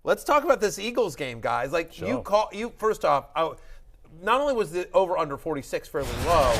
let's talk about this Eagles game, guys. Like, Sure. first off, not only was the over-under 46 fairly low,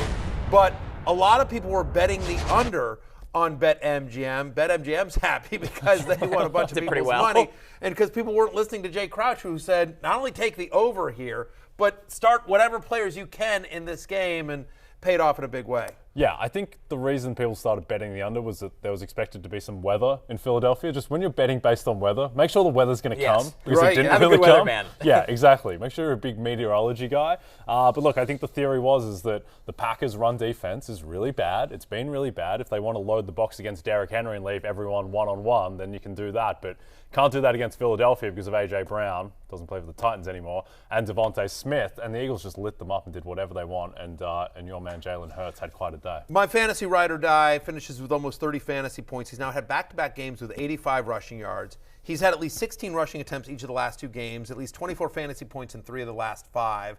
but a lot of people were betting the under on BetMGM. BetMGM's happy because they won a bunch of people's money. And because people weren't listening to Jay Crouch, who said, not only take the over here, but start whatever players you can in this game, and paid off in a big way. Yeah, I think the reason people started betting the under was that there was expected to be some weather in Philadelphia. Just when you're betting based on weather, make sure the weather's going to come. Because right, it didn't have really a good come. weatherman. Yeah, exactly. Make sure you're a big meteorology guy. But look, I think the theory is that the Packers' run defense is really bad. It's been really bad. If they want to load the box against Derrick Henry and leave everyone one-on-one, then you can do that. But can't do that against Philadelphia because of A.J. Brown, doesn't play for the Titans anymore, and Devontae Smith. And the Eagles just lit them up and did whatever they want. And your man Jalen Hurts had quite a day. My fantasy ride or die finishes with almost 30 fantasy points. He's now had back-to-back games with 85 rushing yards. He's had at least 16 rushing attempts each of the last 2 games, at least 24 fantasy points in 3 of the last 5.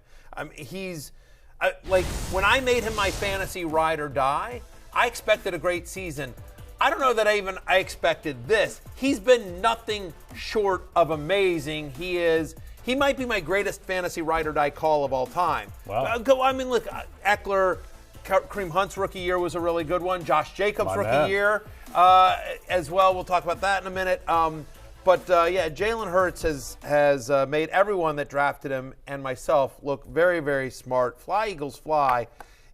Like, when I made him my fantasy ride or die, I expected a great season. I don't know that I expected this. He's been nothing short of amazing. He might be my greatest fantasy ride or die call of all time. Wow. I mean, look, Eckler, Kareem Hunt's rookie year was a really good one. Josh Jacobs' rookie year as well. We'll talk about that in a minute. Jalen Hurts has made everyone that drafted him and myself look very, very smart. Fly, Eagles, fly.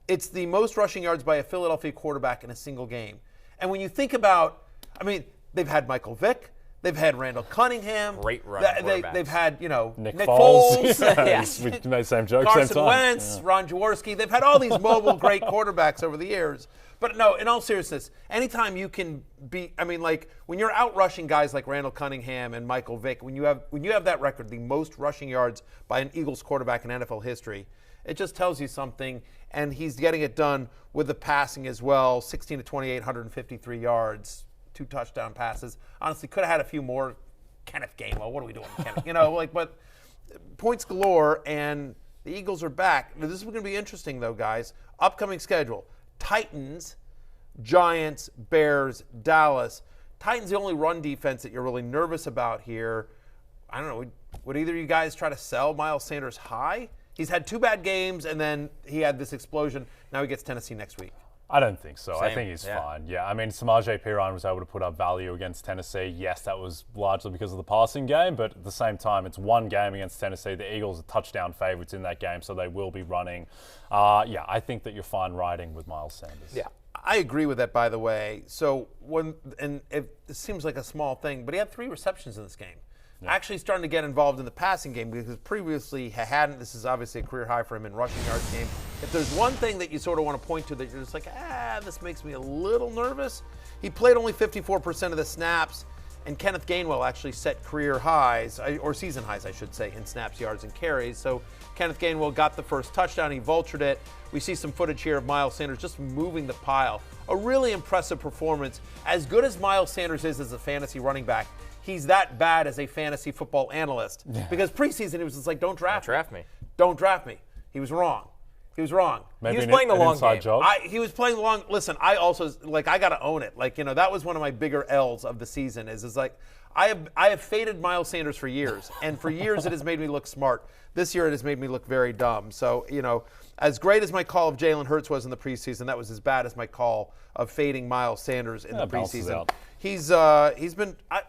It's the most rushing yards by a Philadelphia quarterback in a single game. And when you think about, I mean, they've had Michael Vick. They've had Randall Cunningham. Great running quarterbacks. They've had, Nick Foles. Yes. We made the same joke, Carson same time. Wentz, Ron Jaworski. They've had all these mobile great quarterbacks over the years. But no, in all seriousness, anytime you can when you're out rushing guys like Randall Cunningham and Michael Vick, when you have that record, the most rushing yards by an Eagles quarterback in NFL history, it just tells you something. And he's getting it done with the passing as well. 16 to 28, 153 yards, 2 touchdown passes. Honestly, could have had a few more. Kenneth Gainwell, what are we doing, Kenneth? But points galore, and the Eagles are back. This is going to be interesting, though, guys. Upcoming schedule: Titans, Giants, Bears, Dallas. Titans the only run defense that you're really nervous about here. I don't know. Would either of you guys try to sell Miles Sanders high? He's had 2 bad games, and then he had this explosion. Now he gets Tennessee next week. I don't think so. Same. I think he's fine. Yeah, I mean, Samaje Perine was able to put up value against Tennessee. Yes, that was largely because of the passing game, but at the same time, it's one game against Tennessee. The Eagles are touchdown favorites in that game, so they will be running. I think that you're fine riding with Miles Sanders. Yeah, I agree with that, by the way. So it seems like a small thing, but he had 3 receptions in this game. Yeah. Actually starting to get involved in the passing game because previously he hadn't. This is obviously a career high for him in rushing yards game. If there's one thing that you sort of want to point to that you're just like, this makes me a little nervous, he played only 54% of the snaps, and Kenneth Gainwell actually set career highs, or season highs, I should say, in snaps, yards, and carries. So Kenneth Gainwell got the first touchdown. He vultured it. We see some footage here of Miles Sanders just moving the pile. A really impressive performance. As good as Miles Sanders is as a fantasy running back, he's that bad as a fantasy football analyst. Yeah. Because preseason, he was just like, don't draft me. Don't draft me. He was wrong. Maybe he was playing the long game. Job. He was playing the long. Listen, I also I got to own it. That was one of my bigger L's of the season. Is I have faded Miles Sanders for years, and for years it has made me look smart. This year it has made me look very dumb. So as great as my call of Jalen Hurts was in the preseason, that was as bad as my call of fading Miles Sanders in the preseason. He's been. I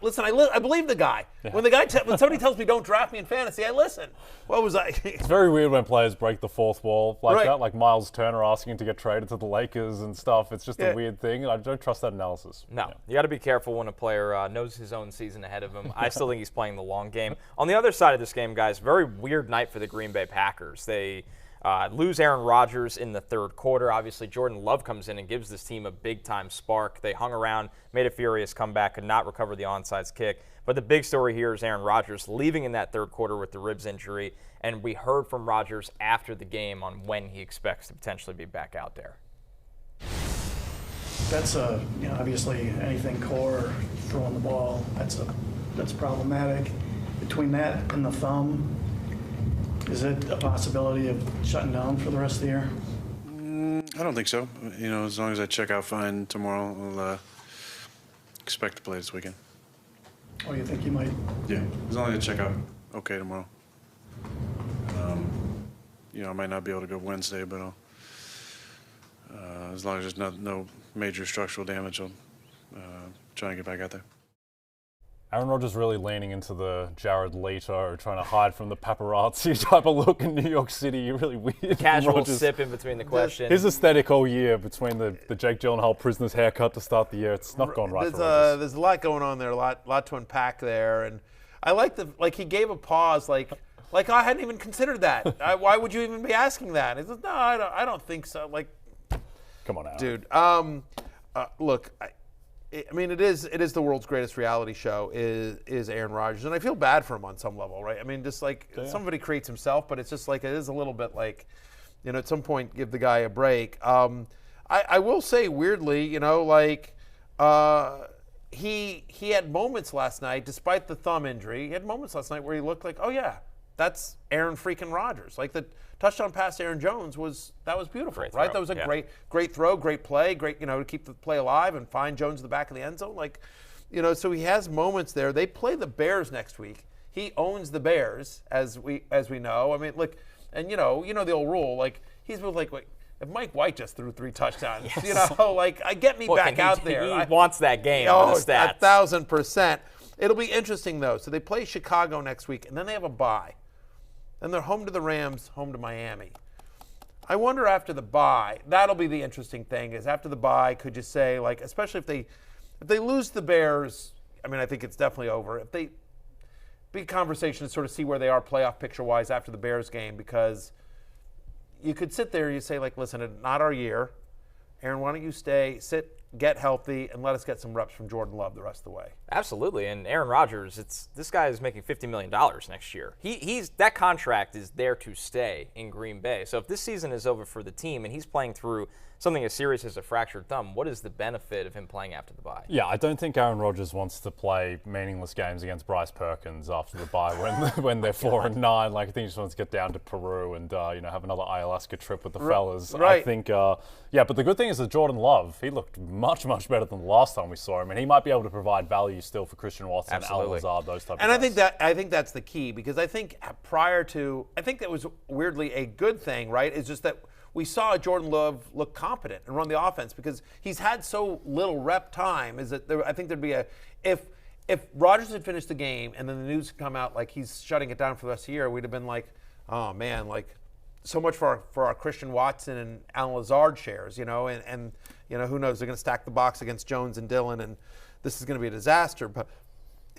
believe the guy. Yeah. When somebody tells me don't draft me in fantasy, I listen. What was I? It's very weird when players break the fourth wall like that, like Miles Turner asking to get traded to the Lakers and stuff. It's just a weird thing. I don't trust that analysis. No, you got to be careful when a player knows his own season ahead of him. I still think he's playing the long game. On the other side of this game, guys, very weird night for the Green Bay Packers. They lose Aaron Rodgers in the 3rd quarter. Obviously, Jordan Love comes in and gives this team a big-time spark. They hung around, made a furious comeback, could not recover the onside kick. But the big story here is Aaron Rodgers leaving in that 3rd quarter with the ribs injury, and we heard from Rodgers after the game on when he expects to potentially be back out there. That's obviously anything core, throwing the ball, that's problematic. Between that and the thumb, is it a possibility of shutting down for the rest of the year? I don't think so. As long as I check out fine tomorrow, I'll expect to play this weekend. Oh, you think he might? Yeah, as long as I check out okay tomorrow. I might not be able to go Wednesday, but as long as there's no major structural damage, I'll try and get back out there. Aaron Rodgers really leaning into the Jared Leto, trying to hide from the paparazzi type of look in New York City. You're really weird. Casual sip in between the questions. His aesthetic all year between the Jake Gyllenhaal prisoner's haircut to start the year, it's not gone right for Rodgers. There's a lot going on there, a lot to unpack there. And I like he gave a pause, like I hadn't even considered that. Why would you even be asking that? He says, no, I don't think so. Like, come on, Aaron. Dude. Look, I mean, it is the world's greatest reality show is Aaron Rodgers, and I feel bad for him on some level, right? I mean, just like somebody creates himself, but it's just like it is a little bit like, at some point give the guy a break. I will say weirdly, he had moments last night, despite the thumb injury. He had moments last night where he looked like, oh yeah, that's Aaron freaking Rodgers. Like the touchdown pass to Aaron Jones was beautiful, Great right? throw. That was a great throw, great play, great, to keep the play alive and find Jones in the back of the end zone. Like, so he has moments there. They play the Bears next week. He owns the Bears, as we know. I mean, look, and the old rule, like he's with like if Mike White just threw 3 touchdowns, get me back out there. He wants that game. Oh, the stats. 1,000%. It'll be interesting though. So they play Chicago next week, and then they have a bye. Then they're home to the Rams, home to Miami. I wonder after the bye, that'll be the interesting thing, is after the bye, could you say, like, especially if they lose the Bears, I mean, I think it's definitely over. If they big conversation to sort of see where they are playoff picture-wise after the Bears game, because you could sit there and you say, like, listen, not our year. Aaron, why don't you sit, get healthy, and let us get some reps from Jordan Love the rest of the way. Absolutely, and Aaron Rodgers, this guy is making $50 million next year. He's that contract is there to stay in Green Bay. So if this season is over for the team and he's playing through something as serious as a fractured thumb, what is the benefit of him playing after the bye? Yeah, I don't think Aaron Rodgers wants to play meaningless games against Bryce Perkins after the bye when they're 4-9. Like I think he just wants to get down to Peru and have another ayahuasca trip with the fellas. Right. I think, but the good thing is that Jordan Love, he looked much better than the last time we saw him, and he might be able to provide value still for Christian Watson, Al Lazard, those type of guys. And I think that's the key, because I think I think that was weirdly a good thing, right? It's just that we saw Jordan Love look competent and run the offense because he's had so little rep time. I think there'd be if Rodgers had finished the game and then the news had come out like he's shutting it down for the rest of the year, we'd have been like, oh man, like so much for our Christian Watson and Alan Lazard shares, and who knows, they're going to stack the box against Jones and Dillon, and this is going to be a disaster. But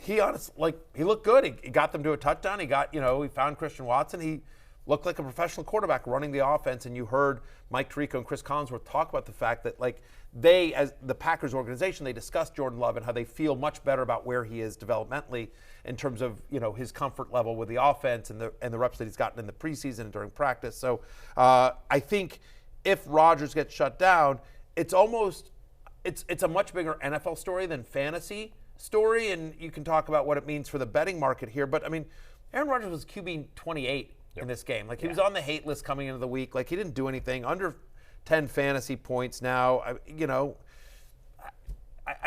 he honestly, he looked good. He got them to a touchdown. He found Christian Watson. He looked like a professional quarterback running the offense, and you heard Mike Tirico and Cris Collinsworth talk about the fact that, like, they, as the Packers organization, they discussed Jordan Love and how they feel much better about where he is developmentally in terms of, his comfort level with the offense and the reps that he's gotten in the preseason and during practice. So I think if Rodgers gets shut down, it's a much bigger NFL story than fantasy story, and you can talk about what it means for the betting market here. But, I mean, Aaron Rodgers was QB 28 in this game. Like, he was on the hate list coming into the week. Like, he didn't do anything. Under 10 fantasy points now. I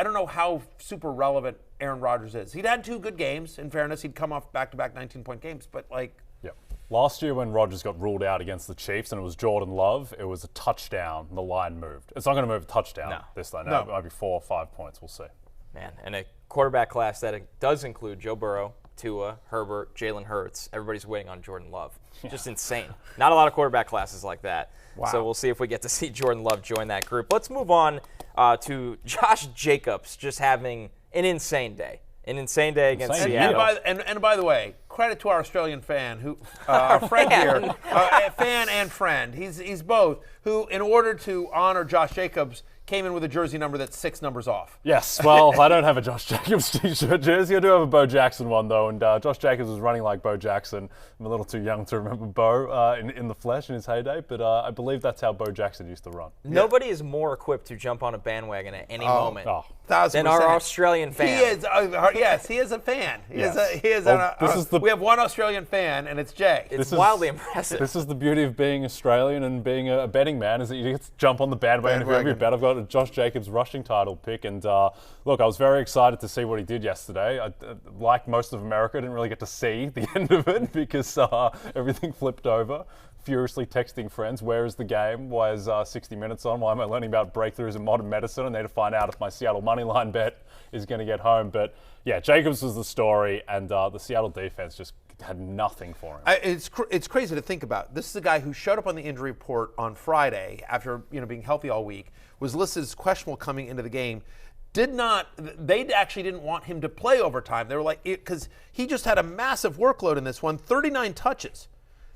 don't know how super relevant Aaron Rodgers is. He'd had 2 good games. In fairness, he'd come off back-to-back 19-point games. But, like... Yeah. Last year when Rodgers got ruled out against the Chiefs and it was Jordan Love, it was a touchdown. The line moved. It's not going to move a touchdown this time. No. It might be 4 or 5 points. We'll see. Man, and a quarterback class that does include Joe Burrow, Tua, Herbert, Jalen Hurts. Everybody's waiting on Jordan Love. Just insane. Not a lot of quarterback classes like that. Wow. So we'll see if we get to see Jordan Love join that group. Let's move on to Josh Jacobs just having an insane day. An insane day against Seattle. And by the way, credit to our Australian fan, who our friend here, fan and friend. He's both. Who, in order to honor Josh Jacobs, came in with a jersey number that's 6 numbers off. Yes, well, I don't have a Josh Jacobs t-shirt jersey. I do have a Bo Jackson one, though, and Josh Jacobs was running like Bo Jackson. I'm a little too young to remember Bo in the flesh in his heyday, but I believe that's how Bo Jackson used to run. Nobody is more equipped to jump on a bandwagon at any moment 1,000%. And our Australian fan. He is. Yes, he is a fan. We have one Australian fan, and it's Jay. It's wildly impressive. This is the beauty of being Australian and being a betting man, is that you get to jump on the bandwagon of every bet. I've got a Josh Jacobs rushing title pick, and look, I was very excited to see what he did yesterday. Like most of America, I didn't really get to see the end of it because everything flipped over. Furiously texting friends, where is the game? Why is 60 Minutes on? Why am I learning about breakthroughs in modern medicine? I need to find out if my Seattle moneyline bet is going to get home. But yeah, Jacobs was the story, and the Seattle defense just had nothing for him. It's crazy to think about. This is a guy who showed up on the injury report on Friday after being healthy all week, was listed as questionable coming into the game. They actually didn't want him to play overtime. They were like, because he just had a massive workload in this one, 39 touches.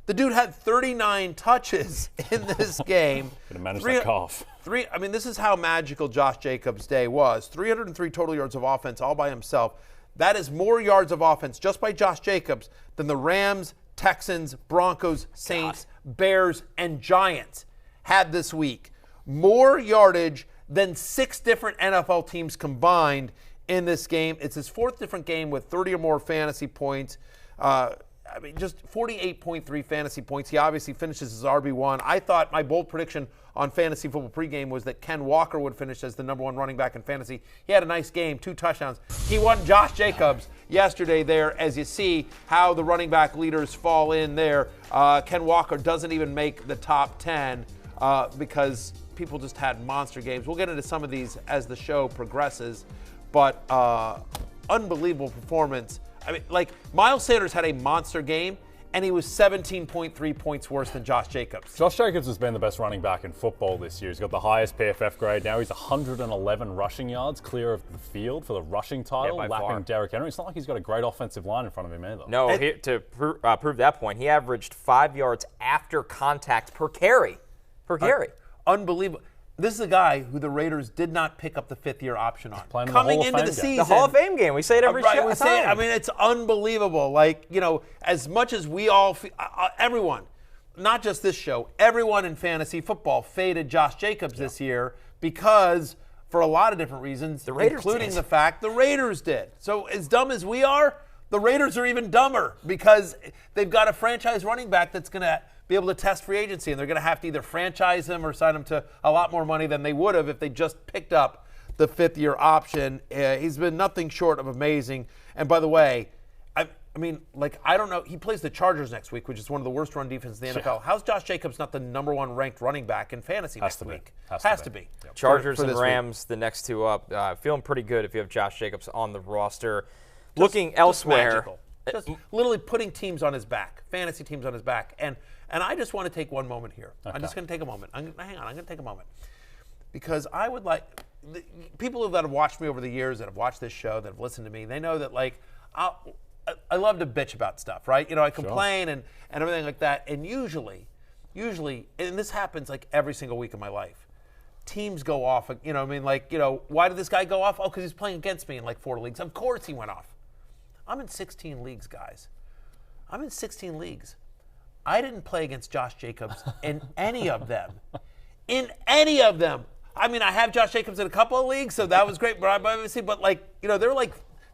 The dude had 39 touches in this game. Could have managed that cough. This is how magical Josh Jacobs' day was. 303 total yards of offense all by himself. That is more yards of offense just by Josh Jacobs than the Rams, Texans, Broncos, Saints, Bears, and Giants had this week. More yardage than 6 different NFL teams combined in this game. It's his 4th different game with 30 or more fantasy points. Just 48.3 fantasy points. He obviously finishes as RB1. I thought my bold prediction on Fantasy Football pregame was that Ken Walker would finish as the #1 running back in fantasy. He had a nice game, 2 touchdowns. He won Josh Jacobs yesterday there, as you see how the running back leaders fall in there. Ken Walker doesn't even make the top 10 because people just had monster games. We'll get into some of these as the show progresses, but unbelievable performance. Miles Sanders had a monster game, and he was 17.3 points worse than Josh Jacobs. Josh Jacobs has been the best running back in football this year. He's got the highest PFF grade now. He's 111 rushing yards clear of the field for the rushing title, lapping Derrick Henry. It's not like he's got a great offensive line in front of him either. No, to prove that point, he averaged 5 yards after contact per carry. Unbelievable. This is a guy who the Raiders did not pick up the 5th-year option on. Coming into the season. The Hall of Fame game. We say it every time. It's unbelievable. As much as we all, everyone, not just this show, everyone in fantasy football faded Josh Jacobs this year because, for a lot of different reasons, including the fact the Raiders did. So as dumb as we are, the Raiders are even dumber because they've got a franchise running back that's going to be able to test free agency, and they're going to have to either franchise him or sign him to a lot more money than they would have if they just picked up the 5th-year option. He's been nothing short of amazing. And by the way, I don't know. He plays the Chargers next week, which is one of the worst run defenses in the NFL. How's Josh Jacobs not the #1 ranked running back in fantasy next week? Has to be. Yep. Chargers and Rams, the next 2 up. Feeling pretty good if you have Josh Jacobs on the roster. Looking elsewhere. Just literally putting teams on his back, fantasy teams on his back. And I just want to take one moment here. Okay. I'm just going to take a moment. I'm going to take a moment. Because I would like, people that have watched me over the years, that have watched this show, that have listened to me, they know that I love to bitch about stuff, right? I complain and everything like that. And usually, and this happens every single week of my life, teams go off, why did this guy go off? Oh, because he's playing against me in 4 leagues. Of course he went off. I'm in 16 leagues, guys. I'm in 16 leagues. I didn't play against Josh Jacobs in any of them. In any of them. I have Josh Jacobs in a couple of leagues, so that was great. But there were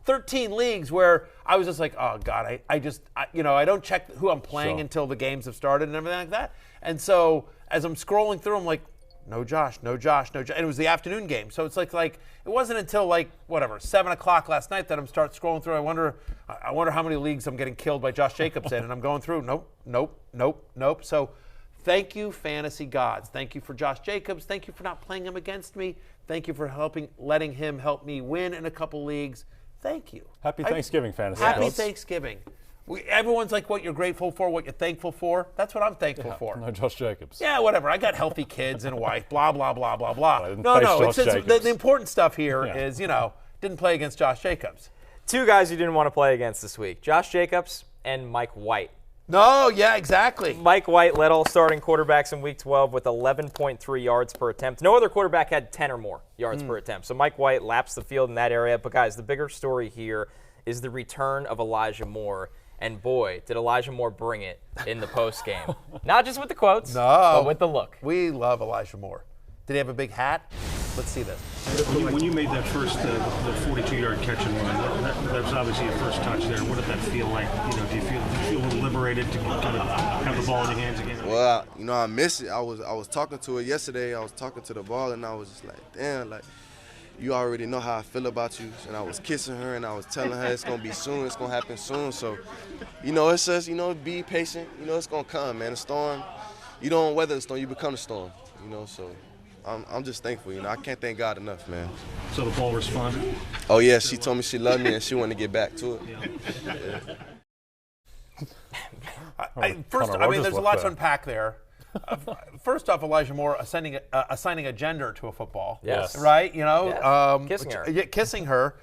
13 leagues where I was just oh God, I don't check who I'm playing until the games have started and everything like that. And so as I'm scrolling through, I'm no Josh. And it was the afternoon game. So it's it wasn't until 7 o'clock last night that I'm start scrolling through. I wonder how many leagues I'm getting killed by Josh Jacobs in. And I'm going through, nope. So thank you, fantasy gods. Thank you for Josh Jacobs. Thank you for not playing him against me. Thank you for letting him help me win in a couple leagues. Thank you. Happy Thanksgiving, fantasy gods. Happy Thanksgiving. Everyone's what you're grateful for, what you're thankful for. That's what I'm thankful for. No Josh Jacobs. Yeah, whatever. I got healthy kids and a wife, blah, blah, blah, blah, blah. No. It's the important stuff here is, didn't play against Josh Jacobs. 2 guys you didn't want to play against this week, Josh Jacobs and Mike White. No, yeah, exactly. Mike White led all starting quarterbacks in Week 12 with 11.3 yards per attempt. No other quarterback had 10 or more yards per attempt. So Mike White laps the field in that area. But, guys, the bigger story here is the return of Elijah Moore. And boy, did Elijah Moore bring it in the postgame. Not just with the quotes, but with the look. We love Elijah Moore. Did he have a big hat? Let's see this. When you made that first the 42-yard catch and run, that was obviously your first touch there. What did that feel like? Do you feel liberated to kind of have the ball in your hands again? Well, I miss it. I was talking to it yesterday. I was talking to the ball, and I was just like, damn, like, you already know how I feel about you. And I was kissing her, and I was telling her it's gonna be soon. It's gonna happen soon. So, it says, be patient. It's gonna come, man. A storm. You don't weather the storm. You become the storm. So. I'm just thankful, I can't thank God enough, man. So the ball responded? Oh, yeah, she told me she loved me and she wanted to get back to it. Yeah. There's a lot to unpack there. First off, Elijah Moore assigning a gender to a football. Yes. Right? Yes. Kissing her.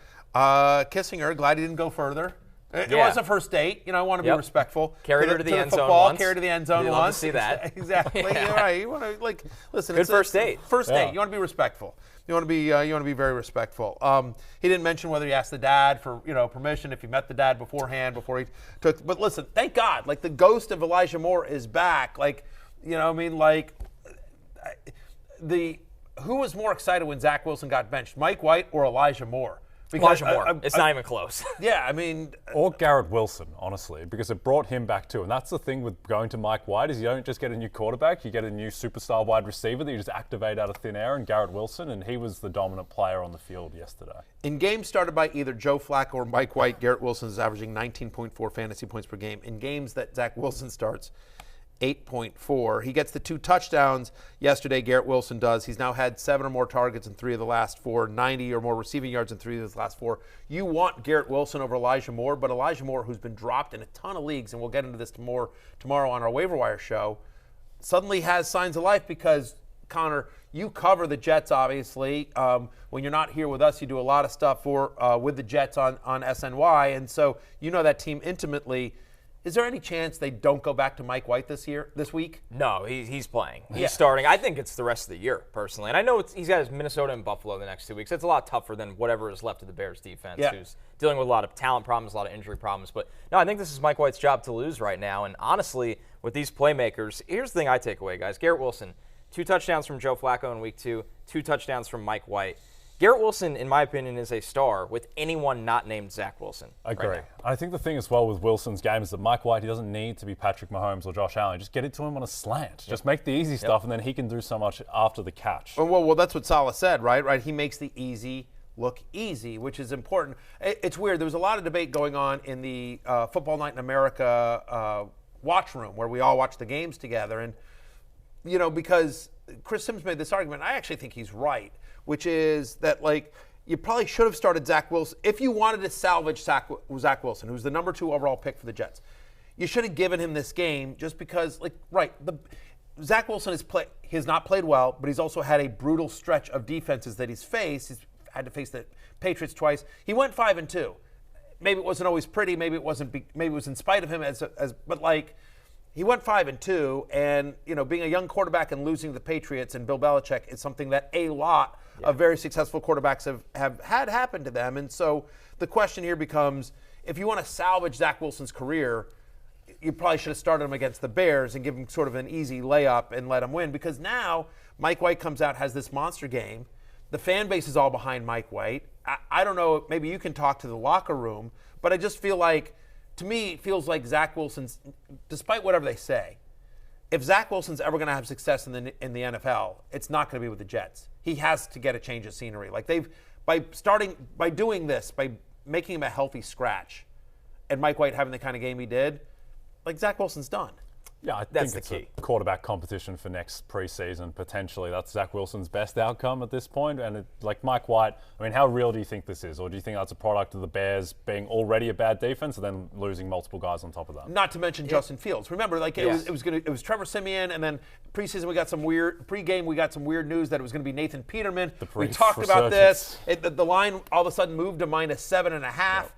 Kissing her. Glad he didn't go further. It Yeah. was a first date. I want to be respectful. Carried her to the end zone football, once. Carried to the end zone You'd once. love to see that. Exactly. Yeah. You're right. You want to listen. Good first date. First Yeah. date. You want to be respectful. You want to be very respectful. He didn't mention whether he asked the dad for permission if he met the dad beforehand before he took. But listen, thank God, the ghost of Elijah Moore is back. Who was more excited when Zach Wilson got benched, Mike White or Elijah Moore? Elijah Moore. It's not even close. Yeah, Or Garrett Wilson, honestly, because it brought him back too. And that's the thing with going to Mike White is you don't just get a new quarterback, you get a new superstar wide receiver that you just activate out of thin air, and Garrett Wilson, and he was the dominant player on the field yesterday. In games started by either Joe Flacco or Mike White, Garrett Wilson is averaging 19.4 fantasy points per game. In games that Zach Wilson starts, 8.4. He gets the 2 touchdowns yesterday, Garrett Wilson does. He's now had 7 or more targets in 3 of the last 4, 90 or more receiving yards in 3 of the last 4. You want Garrett Wilson over Elijah Moore, but Elijah Moore, who's been dropped in a ton of leagues, and we'll get into this tomorrow on our waiver wire show, suddenly has signs of life because, Connor, you cover the Jets, obviously. When you're not here with us, you do a lot of stuff with the Jets on SNY, and so you know that team intimately. Is there any chance they don't go back to Mike White this week? No, he's playing. He's starting. I think it's the rest of the year, personally. And I know he's got his Minnesota and Buffalo the next 2 weeks. It's a lot tougher than whatever is left of the Bears defense, who's dealing with a lot of talent problems, a lot of injury problems. But no, I think this is Mike White's job to lose right now. And honestly, with these playmakers, here's the thing I take away, guys. Garrett Wilson, 2 touchdowns from Joe Flacco in week 2, 2 touchdowns from Mike White. Garrett Wilson, in my opinion, is a star with anyone not named Zach Wilson. I agree. Right I think the thing as well with Wilson's game is that Mike White, he doesn't need to be Patrick Mahomes or Josh Allen. Just get it to him on a slant. Just make the easy stuff, and then he can do so much after the catch. Well, that's what Saleh said, right? He makes the easy look easy, which is important. It's weird. There was a lot of debate going on in the Football Night in America watch room where we all watch the games together. And, because Chris Sims made this argument, I actually think he's right, which is that, you probably should have started Zach Wilson. If you wanted to salvage Zach Wilson, who's the number 2 overall pick for the Jets, you should have given him this game just because, Zach Wilson has not played well, but he's also had a brutal stretch of defenses that he's faced. He's had to face the Patriots twice. He went 5-2. Maybe it wasn't always pretty. Maybe it wasn't. Maybe it was in spite of him. But he went 5-2, and being a young quarterback and losing to the Patriots and Bill Belichick is something that a lot of very successful quarterbacks have had happen to them. And so the question here becomes, if you want to salvage Zach Wilson's career, you probably should have started him against the Bears and give him sort of an easy layup and let him win, because now Mike White comes out, has this monster game. The fan base is all behind Mike White. I don't know, maybe you can talk to the locker room, but I just feel like, to me, it feels like Zach Wilson's, despite whatever they say, if Zach Wilson's ever going to have success in the NFL, it's not going to be with the Jets. He has to get a change of scenery. By doing this, by making him a healthy scratch, and Mike White having the kind of game he did, Zach Wilson's done. Yeah, I That's think it's the key. a quarterback competition for next preseason, potentially. That's Zach Wilson's best outcome at this point. And Mike White, how real do you think this is? Or do you think that's a product of the Bears being already a bad defense and then losing multiple guys on top of that? Not to mention Justin Fields. Remember, it was Trevor Siemian, and then pregame we got some weird news that it was going to be Nathan Peterman. We talked about this. The line all of a sudden moved to -7.5. Yep.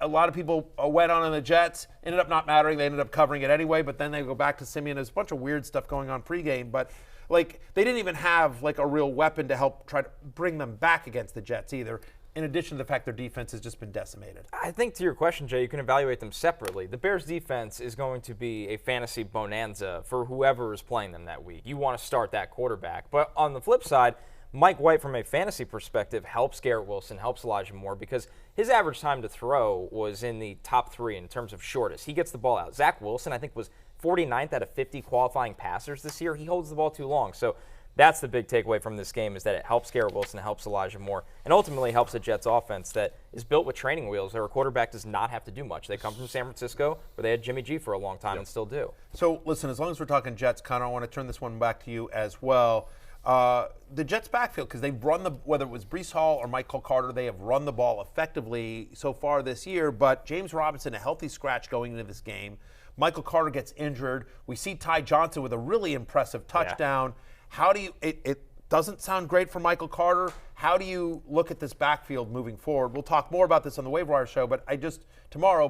A lot of people went on the Jets. Ended up not mattering. They ended up covering it anyway, but then they go back to Siemian. There's a bunch of weird stuff going on pregame, but they didn't even have a real weapon to help try to bring them back against the Jets either, in addition to the fact their defense has just been decimated. I think, to your question, Jay, you can evaluate them separately. The Bears' defense is going to be a fantasy bonanza for whoever is playing them that week. You want to start that quarterback. But on the flip side, Mike White, from a fantasy perspective, helps Garrett Wilson, helps Elijah Moore, because his average time to throw was in the top 3 in terms of shortest. He gets the ball out. Zach Wilson, I think, was 49th out of 50 qualifying passers this year. He holds the ball too long. So that's the big takeaway from this game, is that it helps Garrett Wilson, it helps Elijah Moore, and ultimately helps the Jets offense that is built with training wheels. Their quarterback does not have to do much. They come from San Francisco, where they had Jimmy G for a long time and still do. So, listen, as long as we're talking Jets, Connor, I want to turn this one back to you as well. The Jets' backfield, because they've run whether it was Breece Hall or Michael Carter, they have run the ball effectively so far this year, but James Robinson, a healthy scratch going into this game. Michael Carter gets injured. We see Ty Johnson with a really impressive touchdown. How do you it doesn't sound great for Michael Carter. How do you look at this backfield moving forward? We'll talk more about this on the Waiver Wire show, but tomorrow,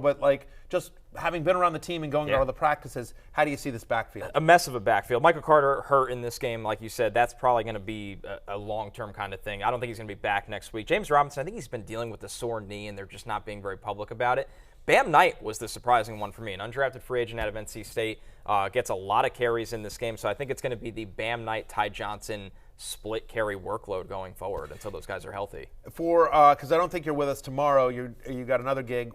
just having been around the team and going to all the practices, how do you see this backfield? A mess of a backfield. Michael Carter hurt in this game, like you said. That's probably going to be a long-term kind of thing. I don't think he's going to be back next week. James Robinson, I think he's been dealing with a sore knee, and they're just not being very public about it. Bam Knight was the surprising one for me, an undrafted free agent out of NC State. Gets a lot of carries in this game, so I think it's going to be the Bam Knight, Ty Johnson split carry workload going forward until those guys are healthy. Because I don't think you're with us tomorrow. You got another gig.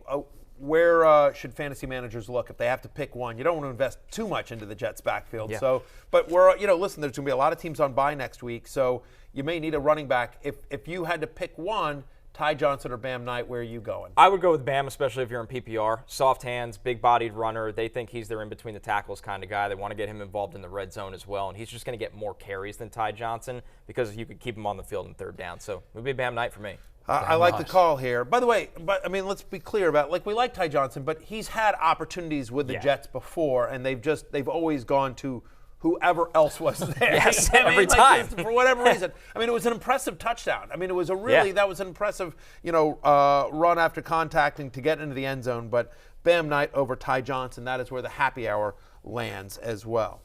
Where should fantasy managers look if they have to pick one? You don't want to invest too much into the Jets backfield. Yeah. So, but listen, there's going to be a lot of teams on bye next week, so you may need a running back. If you had to pick one, Ty Johnson or Bam Knight, where are you going? I would go with Bam, especially if you're in PPR. Soft hands, big-bodied runner. They think he's their in-between-the-tackles kind of guy. They want to get him involved in the red zone as well, and he's just going to get more carries than Ty Johnson because you could keep him on the field in third down. So it would be Bam Knight for me. I like the call here. By the way, let's be clear about we like Ty Johnson, but he's had opportunities with the Jets before, and they've always gone to whoever else was there. Yes, every time. For whatever reason. It was an impressive touchdown. It was that was an impressive, run after contacting to get into the end zone. But Bam Knight over Ty Johnson, that is where the happy hour lands as well.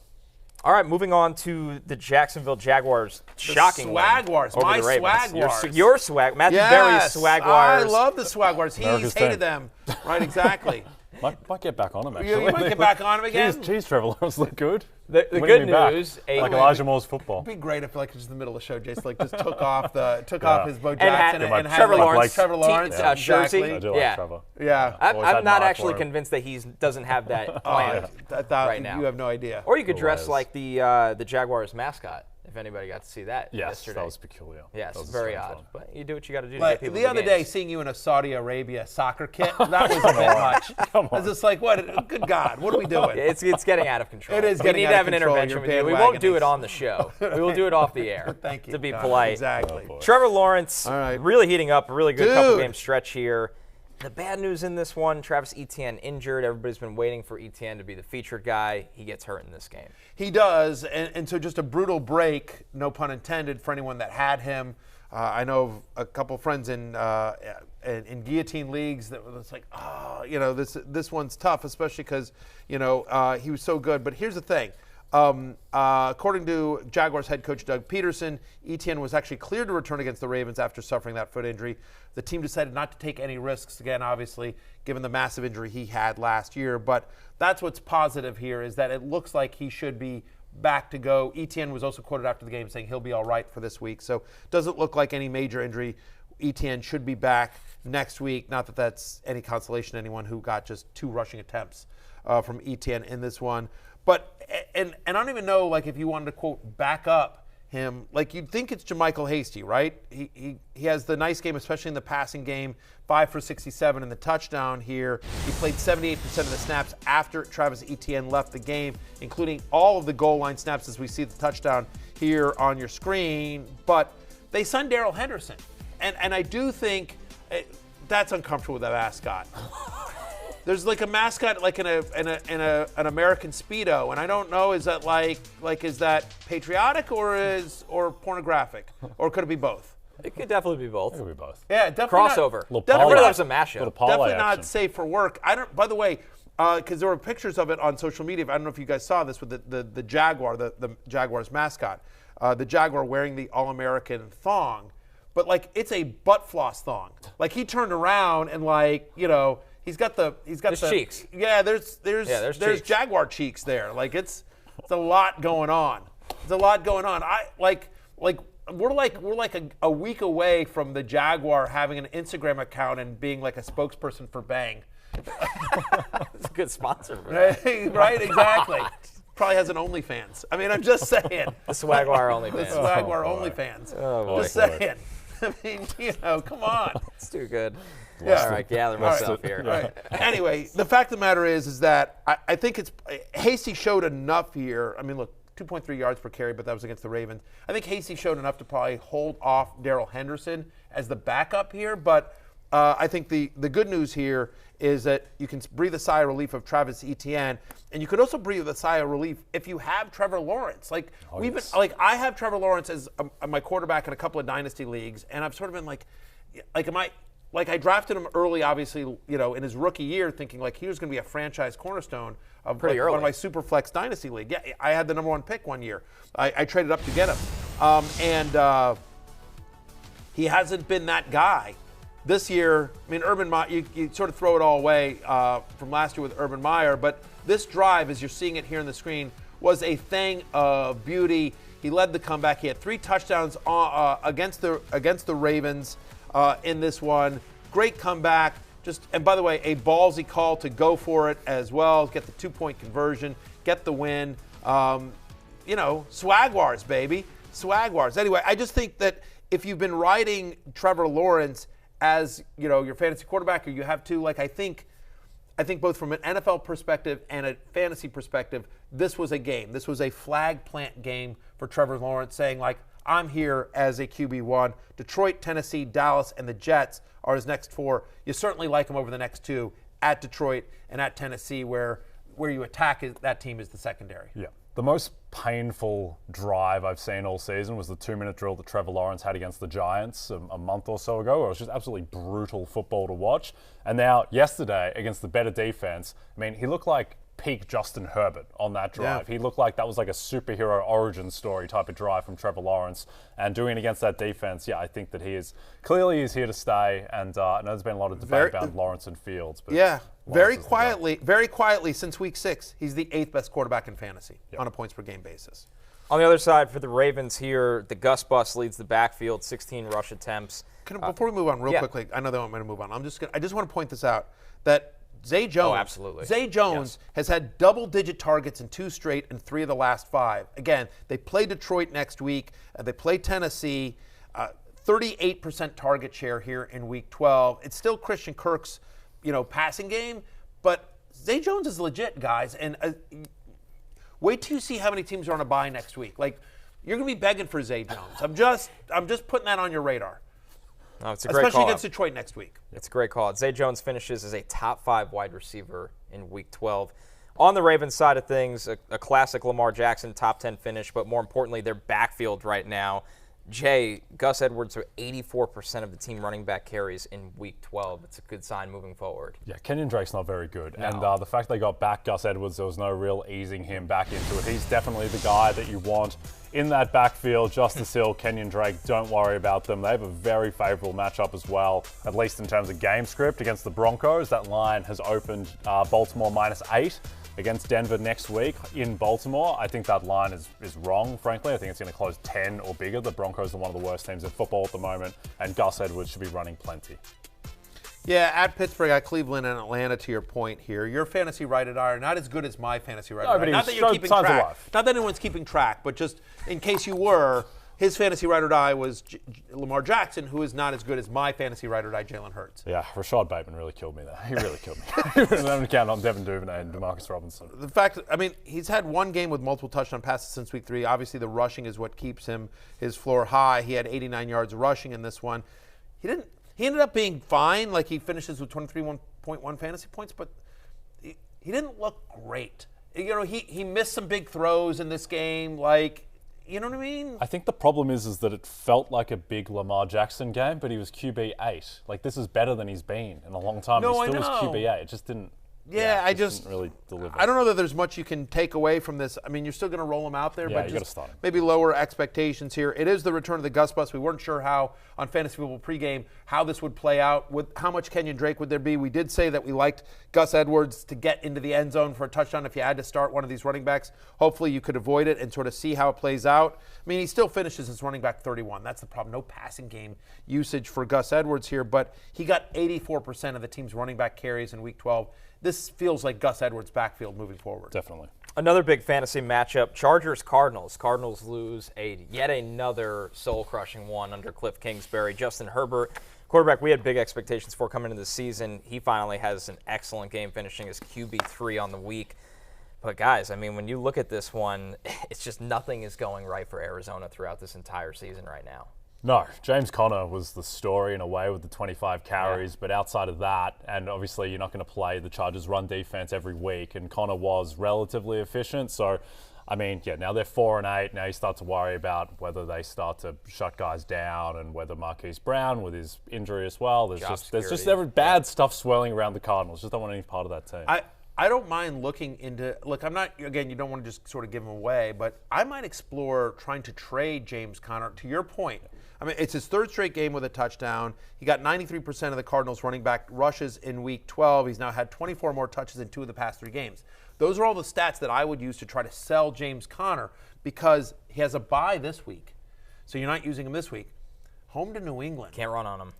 All right, moving on to the Jacksonville Jaguars. Shocking Swagwars, win over my the Ravens. Swagwars. Your swag, Matthew Berry's Swagwars. I love the Swagwars. He's America's hated team. them. Right, exactly. Might get back on him, actually. You might get back on him again. Jeez, Trevor Lawrence look good. The When good are we back? news, like Elijah Moore's football. It'd be great if, just in the middle of the show, Jason just took off his Bo And Jackson had and had Trevor Lawrence, Trevor Lawrence, jersey. I do like Trevor. Yeah. I'm not actually convinced that he doesn't have that plan right now. You have no idea. Or you could dress like the Jaguars mascot, if anybody got to see that yesterday. That was peculiar. Yes, That was very strange odd. one. But you do what you got to do to get people The to other games. day, seeing you in a Saudi Arabia soccer kit, that was a bit much. Come on. I was just like, what? Good God, what are we doing? It's getting out of control. It is We getting need out to of have an control. intervention with You're you. We won't do bandwagoning. it on the show. We will do it off the air. Thank you. To be God, polite. Exactly. Trevor Lawrence, All right. really heating up. A really good couple Dude. game stretch here. The bad news in this one, Travis Etienne injured. Everybody's been waiting for Etienne to be the featured guy. He gets hurt in this game. He does, and so just a brutal break, no pun intended, for anyone that had him. I know of a couple friends in guillotine leagues that was like, this one's tough, especially because he was so good. But here's the thing. According to Jaguars head coach Doug Peterson, Etienne was actually cleared to return against the Ravens after suffering that foot injury. The team decided not to take any risks, again, obviously, given the massive injury he had last year. But that's what's positive here, is that it looks like he should be back to go. Etienne was also quoted after the game saying he'll be all right for this week. So doesn't look like any major injury. Etienne should be back next week. Not that that's any consolation to anyone who got just 2 rushing attempts from Etienne in this one. But and I don't even know, if you wanted to, quote, back up him, you'd think it's JaMychal Hasty, right? He has the nice game, especially in the passing game, 5 for 67 in the touchdown here. He played 78% of the snaps after Travis Etienne left the game, including all of the goal line snaps as we see the touchdown here on your screen. But they signed Darrell Henderson, and I do think that's uncomfortable with a mascot. There's a mascot in an American Speedo, and I don't know, is that is that patriotic or pornographic, or could it be both? It could definitely be both. It could be both. Yeah, definitely Crossover. Definitely There's a mashup. Definitely not safe for work. I don't. By the way, because there were pictures of it on social media. I don't know if you guys saw this with the Jaguar, the Jaguars mascot, the Jaguar wearing the All-American thong, but it's a butt floss thong. He turned around and he's got the cheeks. Yeah, there's cheeks. Jaguar cheeks there. It's a lot going on. It's a lot going on. we're like a week away from the Jaguar having an Instagram account and being like a spokesperson for Bang. It's a good sponsor for that. Right, exactly. Probably has an OnlyFans. I mean, I'm just saying. The Swagwire OnlyFans. The Swagwire OnlyFans. Oh, boy. Just saying. I mean, come on. It's too good. Yeah. All right, gather myself here. Right. Anyway, the fact of the matter is that I think Hasty showed enough here. I mean, look, 2.3 yards per carry, but that was against the Ravens. I think Hasty showed enough to probably hold off Darrell Henderson as the backup here, but I think the good news here is that you can breathe a sigh of relief of Travis Etienne, and you could also breathe a sigh of relief if you have Trevor Lawrence. I have Trevor Lawrence as my quarterback in a couple of dynasty leagues, and I've sort of been I drafted him early, obviously, in his rookie year, thinking like he was going to be a franchise cornerstone of one of my super flex dynasty league. Yeah, I had the number 1 pick one year. I traded up to get him, and he hasn't been that guy. This year, I mean, Urban Meyer, you sort of throw it all away from last year with Urban Meyer, but this drive, as you're seeing it here on the screen, was a thing of beauty. He led the comeback. He had 3 touchdowns against the Ravens in this one. Swagwire comeback. And by the way, a ballsy call to go for it as well. Get the 2-point conversion. Get the win. Swagwars, baby. Swagwars. Anyway, I just think that if you've been riding Trevor Lawrence as your fantasy quarterback, or you have to, I think both from an NFL perspective and a fantasy perspective, this was a game. This was a flag plant game for Trevor Lawrence, saying I'm here as a QB1. Detroit, Tennessee, Dallas, and the Jets are his next 4. You certainly like him over the next 2 at Detroit and at Tennessee, where you attack that team is the secondary. Yeah. The most painful drive I've seen all season was the 2-minute drill that Trevor Lawrence had against the Giants a month or so ago, where it was just absolutely brutal football to watch. And now, yesterday, against the better defense, I mean, he looked like peak Justin Herbert on that drive. Yeah. He looked like that was like a superhero origin story type of drive from Trevor Lawrence. And doing it against that defense, I think that he is here to stay. And I know there's been a lot of debate about Lawrence and Fields. But very quietly since week 6, he's the 8th best quarterback in fantasy on a points per game basis. On the other side, for the Ravens here, the Gus Bus leads the backfield, 16 rush attempts. Before we move on real quickly, I know they want me to move on. I just want to point this out, that Zay Jones, absolutely. Zay Jones has had double-digit targets in 2 straight and 3 of the last 5. Again, they play Detroit next week. They play Tennessee. 38% target share here in Week 12. It's still Christian Kirk's, passing game, but Zay Jones is legit, guys. And wait till you see how many teams are on a bye next week. You're going to be begging for Zay Jones. I'm just putting that on your radar. Oh, it's a great Especially call against Detroit next week. It's a great call. Zay Jones finishes as a top 5 wide receiver in Week 12. On the Ravens side of things, a classic Lamar Jackson top 10 finish, but more importantly, their backfield right now. Gus Edwards with 84% of the team running back carries in Week 12. It's a good sign moving forward. Yeah, Kenyon Drake's not very good. No. And the fact they got back Gus Edwards, there was no real easing him back into it. He's definitely the guy that you want in that backfield. Justice Hill, Kenyon Drake, don't worry about them. They have a very favorable matchup as well, at least in terms of game script against the Broncos. That line has opened Baltimore -8. Against Denver next week in Baltimore. I think that line is wrong, frankly. I think it's going to close 10 or bigger. The Broncos are one of the worst teams in football at the moment, and Gus Edwards should be running plenty. Yeah, at Pittsburgh, at Cleveland, and Atlanta, to your point here. Your fantasy right-at are not as good as my fantasy right-at. Not that you're keeping track. Not that anyone's keeping track, but just in case you were, his fantasy ride-or-die was Lamar Jackson, who is not as good as my fantasy ride-or-die, Jalen Hurts. Yeah, Rashad Bateman really killed me there. He really killed me. I don't count on Devin Duvernay and Demarcus Robinson. The fact, he's had one game with multiple touchdown passes since week 3. Obviously, the rushing is what keeps his floor high. He had 89 yards rushing in this one. He ended up being fine. He finishes with 23.1 fantasy points, but he didn't look great. He missed some big throws in this game. You know what I mean? I think the problem is that it felt like a big Lamar Jackson game, but he was QB8. This is better than he's been in a long time. No, he still I know. was QB8. It just didn't. Yeah, I just didn't really deliver. I don't know that there's much you can take away from this. I mean, you're still going to roll him out there, but you gotta start him. maybe lower expectations here. It is the return of the Gus Bus. We weren't sure how, on Fantasy Football pregame, how this would play out. How much Kenyon Drake would there be? We did say that we liked Gus Edwards to get into the end zone for a touchdown if you had to start one of these running backs. Hopefully you could avoid it and sort of see how it plays out. I mean, he still finishes as running back 31. That's the problem. No passing game usage for Gus Edwards here, but he got 84% of the team's running back carries in Week 12. This feels like Gus Edwards' backfield moving forward. Definitely. Another big fantasy matchup, Chargers-Cardinals. Cardinals lose yet another soul-crushing one under Cliff Kingsbury. Justin Herbert, quarterback we had big expectations for coming into the season. He finally has an excellent game, finishing as QB3 on the week. But, guys, I mean, when you look at this one, it's just nothing is going right for Arizona throughout this entire season right now. No, James Conner was the story in a way with the 25 carries, but outside of that, and obviously you're not going to play the Chargers' run defense every week, and Conner was relatively efficient. So, I mean, yeah, now they're 4-8. Now you start to worry about whether they start to shut guys down and whether Marquise Brown with his injury as well. There's just every bad stuff swirling around the Cardinals. Just don't want any part of that team. I don't mind looking into – look, I'm not – again, you don't want to just sort of give him away, but I might explore trying to trade James Conner. To your point, I mean, it's his third straight game with a touchdown. He got 93% of the Cardinals running back rushes in Week 12. He's now had 24 more touches in 2 of the past 3 games. Those are all the stats that I would use to try to sell James Conner because he has a bye this week. So you're not using him this week. Home to New England. Can't run on him.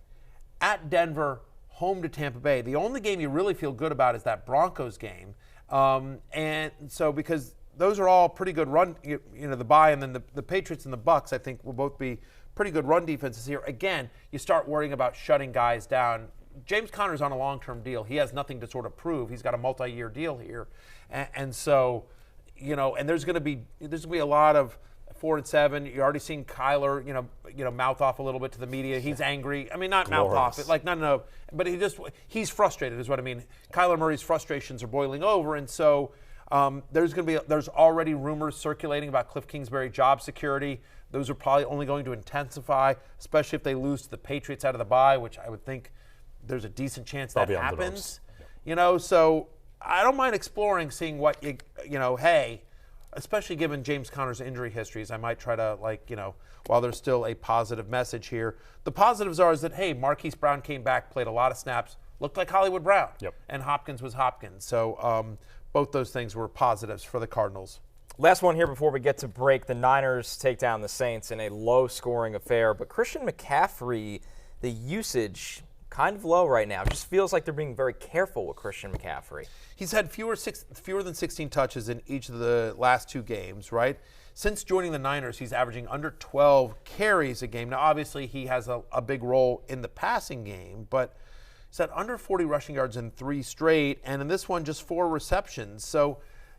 At Denver, home to Tampa Bay. The only game you really feel good about is that Broncos game. And so because those are all pretty good run, the bye and then the Patriots and the Bucs, I think, will both be pretty good run defenses here. Again, you start worrying about shutting guys down. James Conner's on a long-term deal. He has nothing to sort of prove. He's got a multi-year deal here. And so, and there's going to be a lot of 4-7. You're already seeing Kyler, mouth off a little bit to the media. He's angry. I mean, not Glorious. mouth off. Like, no. But he's frustrated is what I mean. Kyler Murray's frustrations are boiling over. And so there's already rumors circulating about Cliff Kingsbury job security. Those are probably only going to intensify, especially if they lose to the Patriots out of the bye, which I would think there's a decent chance that happens. So I don't mind exploring, seeing what hey, especially given James Conner's injury histories, I might try to while there's still a positive message here. The positives are is that hey, Marquise Brown came back, played a lot of snaps, looked like Hollywood Brown, and Hopkins was Hopkins. So both those things were positives for the Cardinals. Last one here before we get to break. The Niners take down the Saints in a low-scoring affair, but Christian McCaffrey, the usage kind of low right now. It just feels like they're being very careful with Christian McCaffrey. He's had fewer than 16 touches in each of the last 2 games, right? Since joining the Niners, he's averaging under 12 carries a game. Now, obviously, he has a big role in the passing game, but he's had under 40 rushing yards in 3 straight, and in this one, just 4 receptions. So,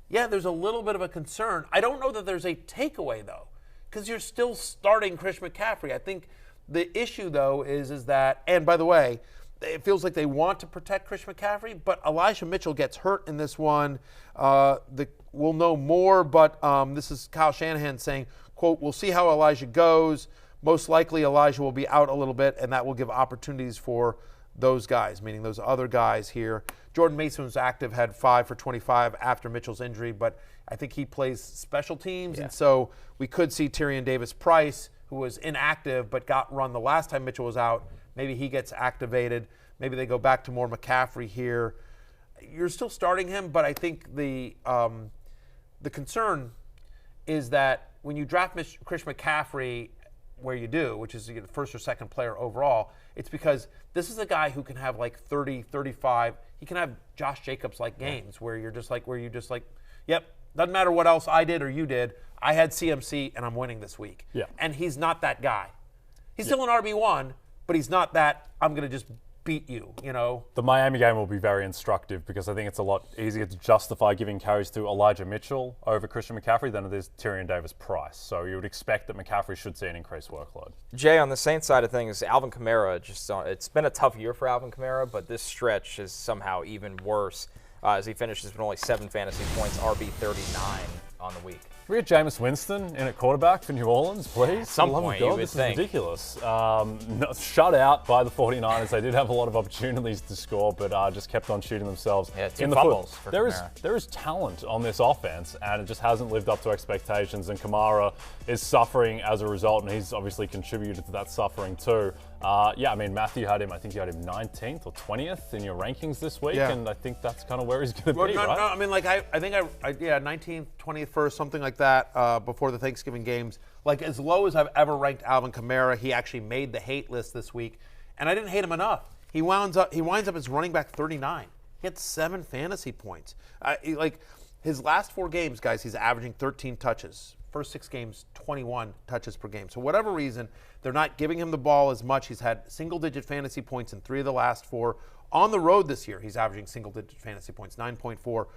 yeah, there's a little bit of a concern. I don't know that there's a takeaway, though, because you're still starting Chris McCaffrey. I think the issue, though, is that, and by the way, it feels like they want to protect Chris McCaffrey, but Elijah Mitchell gets hurt in this one. We'll know more, but this is Kyle Shanahan saying, quote, "We'll see how Elijah goes. Most likely Elijah will be out a little bit, and that will give opportunities for those guys," meaning those other guys here. Jordan Mason was active, had 5 for 25 after Mitchell's injury, but I think he plays special teams, and so we could see Tyrion Davis-Price, who was inactive but got run the last time Mitchell was out. Maybe he gets activated. Maybe they go back to more McCaffrey here. You're still starting him, but I think the concern is that when you draft Chris McCaffrey where you do, which is the first or second player overall, it's because this is a guy who can have like 30, 35. He can have Josh Jacobs-like games where you're just like, yep, doesn't matter what else I did or you did. I had CMC and I'm winning this week. Yeah. And he's not that guy. He's still an RB1, but he's not that I'm going to just beat you, The Miami game will be very instructive because I think it's a lot easier to justify giving carries to Elijah Mitchell over Christian McCaffrey than it is Tyrion Davis-Price. So you would expect that McCaffrey should see an increased workload. Jay, on the Saints side of things, Alvin Kamara, it's been a tough year for Alvin Kamara, but this stretch is somehow even worse as he finishes with only 7 fantasy points, RB39 on the week. We get Jameis Winston in at quarterback for New Orleans, please. At some Love of point, God, you would this think. is ridiculous. Shut out by the 49ers. They did have a lot of opportunities to score, but just kept on shooting themselves two in the fumbles foot. for There Kamara. is talent on this offense, and it just hasn't lived up to expectations. And Kamara is suffering as a result, and he's obviously contributed to that suffering too. Matthew had him. I think you had him 19th or 20th in your rankings this week, and I think that's kind of where he's going to be, right? No, I mean, like I think 19th, 20th, first, something like that before the Thanksgiving games. Like as low as I've ever ranked Alvin Kamara, he actually made the hate list this week, and I didn't hate him enough. He winds up as running back 39. He had 7 fantasy points. His last 4 games, guys, he's averaging 13 touches. First 6 games, 21 touches per game. So whatever reason, they're not giving him the ball as much. He's had single-digit fantasy points in 3 of the last 4. On the road this year, he's averaging single-digit fantasy points, 9.4,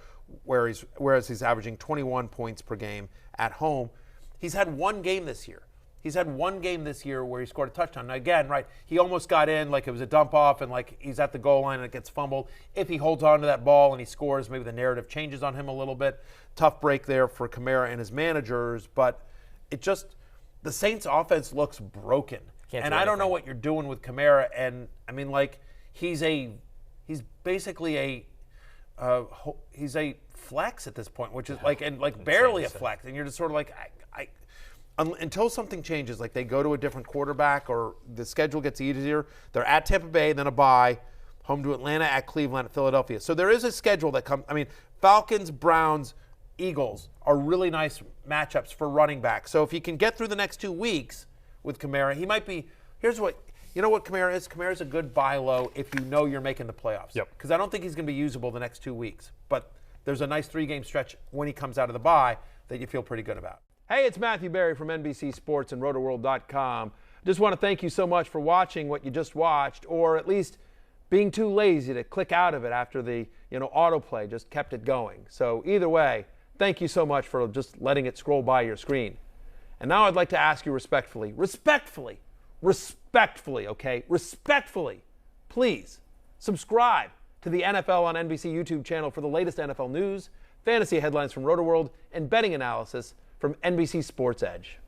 whereas he's averaging 21 points per game at home. He's had 1 game this year. He's had 1 game this year where he scored a touchdown. Now, again, right, he almost got in, like it was a dump off, and like he's at the goal line and it gets fumbled. If he holds on to that ball and he scores, maybe the narrative changes on him a little bit. Tough break there for Kamara and his managers, but the Saints offense looks broken. And I don't know what you're doing with Kamara. And I mean, like, he's basically he's a flex at this point, which is barely a flex. And you're just sort of like, until something changes, like they go to a different quarterback or the schedule gets easier. They're at Tampa Bay, then a bye, home to Atlanta, at Cleveland, at Philadelphia. So there is a schedule that comes. I mean, Falcons, Browns, Eagles are really nice matchups for running back. So if he can get through the next 2 weeks with Kamara, he might be. Here's what Kamara is. Kamara's a good buy low if you know you're making the playoffs. Yep. Because I don't think he's going to be usable the next 2 weeks. But there's a nice 3-game stretch when he comes out of the bye that you feel pretty good about. Hey, it's Matthew Berry from NBC Sports and Rotoworld.com. Just want to thank you so much for watching what you just watched, or at least being too lazy to click out of it after the autoplay just kept it going. So either way, thank you so much for just letting it scroll by your screen. And now I'd like to ask you respectfully, please subscribe to the NFL on NBC YouTube channel for the latest NFL news, fantasy headlines from Rotoworld, and betting analysis from NBC Sports Edge.